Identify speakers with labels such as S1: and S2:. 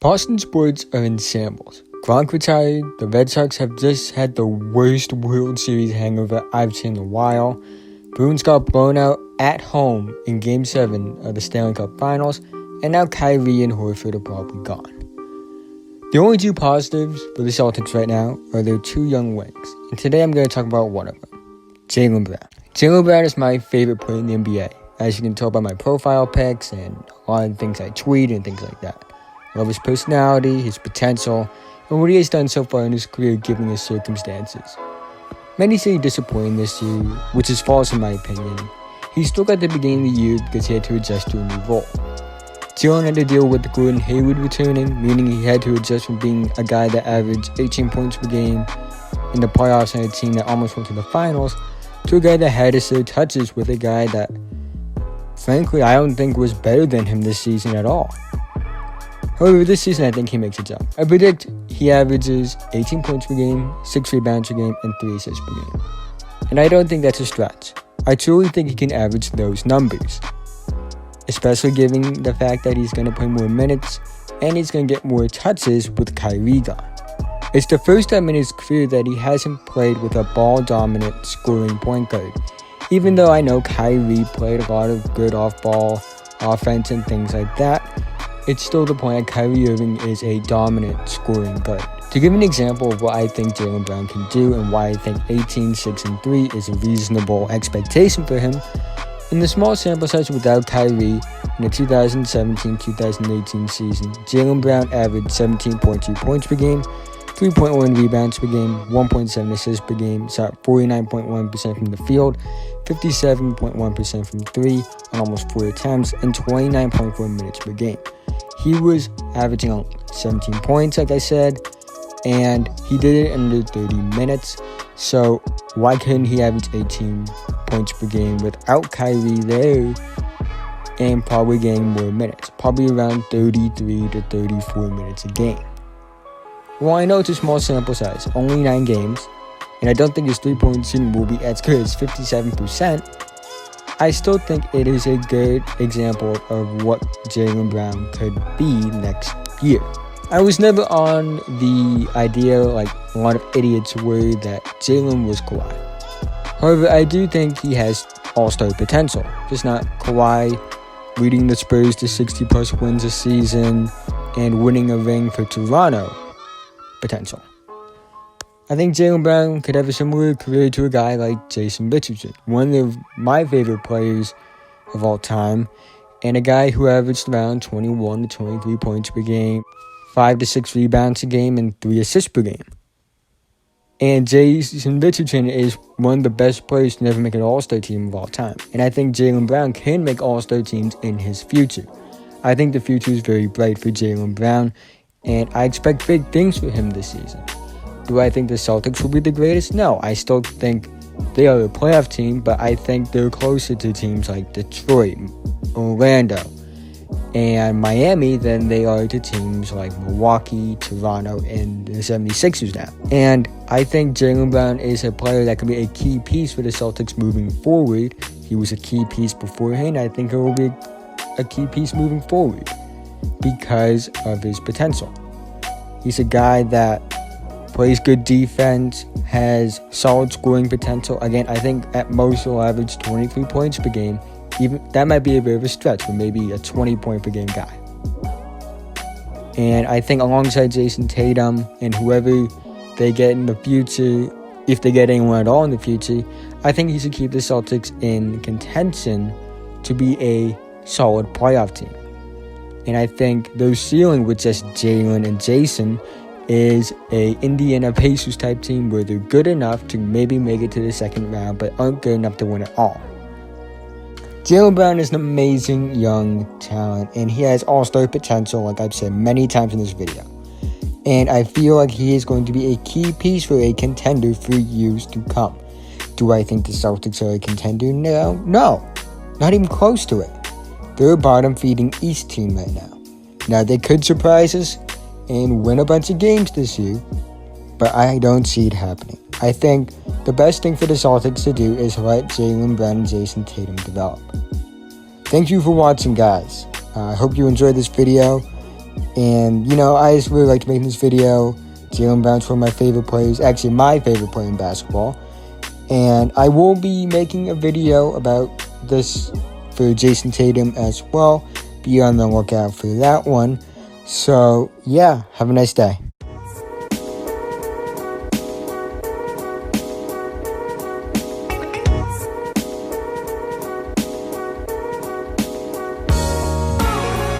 S1: Boston sports are in shambles. Gronk retired, the Red Sox have just had the worst World Series hangover I've seen in a while. Bruins got blown out at home in Game 7 of the Stanley Cup Finals, and now Kyrie and Horford are probably gone. The only two positives for the Celtics right now are their two young wings, and today I'm going to talk about one of them, Jaylen Brown. Jaylen Brown is my favorite player in the NBA, as you can tell by my profile pics and a lot of things I tweet and things like that. I love his personality, his potential, and what he has done so far in his career given his circumstances. Many say disappointing this year, which is false in my opinion. He struggled at the beginning of the year because he had to adjust to a new role. Jaylen had to deal with Gordon Hayward returning, meaning he had to adjust from being a guy that averaged 18 points per game in the playoffs on a team that almost went to the finals, to a guy that had to share touches with a guy that, frankly, I don't think was better than him this season at all. However, this season I think he makes a jump. I predict he averages 18 points per game, 6 rebounds per game, and 3 assists per game. And I don't think that's a stretch. I truly think he can average those numbers, especially given the fact that he's going to play more minutes and he's going to get more touches with Kyrie gone. It's the first time in his career that he hasn't played with a ball-dominant scoring point guard. Even though I know Kyrie played a lot of good off-ball offense and things like that, it's still the point that Kyrie Irving is a dominant scoring guard. To give an example of what I think Jaylen Brown can do and why I think 18, 6, and 3 is a reasonable expectation for him, in the small sample size without Kyrie in the 2017-2018 season, Jaylen Brown averaged 17.2 points per game, 3.1 rebounds per game, 1.7 assists per game, shot 49.1% from the field, 57.1% from 3 on almost 4 attempts, and 29.4 minutes per game. He was averaging 17 points, like I said, and he did it under 30 minutes. So why couldn't he average 18 points per game without Kyrie there and probably getting more minutes? Probably around 33 to 34 minutes a game. Well, I know it's a small sample size, only 9 games, and I don't think his 3-point shooting will be as good as 57%. I still think it is a good example of what Jaylen Brown could be next year. I was never on the idea, like a lot of idiots were, that Jaylen was Kawhi. However, I do think he has all-star potential, just not Kawhi leading the Spurs to 60-plus wins a season and winning a ring for Toronto potential. I think Jaylen Brown could have a similar career to a guy like Jason Richardson, one of my favorite players of all time, and a guy who averaged around 21 to 23 points per game, 5 to 6 rebounds a game, and 3 assists per game. And Jason Richardson is one of the best players to never make an all-star team of all time. And I think Jaylen Brown can make all-star teams in his future. I think the future is very bright for Jaylen Brown, and I expect big things for him this season. Do I think the Celtics will be the greatest? No, I still think they are a playoff team, but I think they're closer to teams like Detroit, Orlando, and Miami than they are to teams like Milwaukee, Toronto, and the 76ers now. And I think Jaylen Brown is a player that can be a key piece for the Celtics moving forward. He was a key piece beforehand. I think he will be a key piece moving forward because of his potential. He's a guy that plays good defense, has solid scoring potential. Again, I think at most he'll average 23 points per game. Even that might be a bit of a stretch, but maybe a 20-point per game guy. And I think alongside Jason Tatum and whoever they get in the future, if they get anyone at all in the future, I think he should keep the Celtics in contention to be a solid playoff team. And I think their ceiling with just Jaylen and Jason is a Indiana Pacers type team where they're good enough to maybe make it to the second round, but aren't good enough to win it all. Jaylen Brown is an amazing young talent, and he has all-star potential, like I've said many times in this video. And I feel like he is going to be a key piece for a contender for years to come. Do I think the Celtics are a contender now? No, not even close to it. They're a bottom-feeding East team right now. Now, they could surprise us and win a bunch of games this year, but I don't see it happening. I think the best thing for the Celtics to do is let Jaylen Brown and Jason Tatum develop. Thank you for watching, guys. I hope you enjoyed this video. And, I just really like to make this video. Jaylen Brown's one of my favorite players, actually my favorite player in basketball. And I will be making a video about this for Jason Tatum as well. Be on the lookout for that one. So, yeah, have a nice day.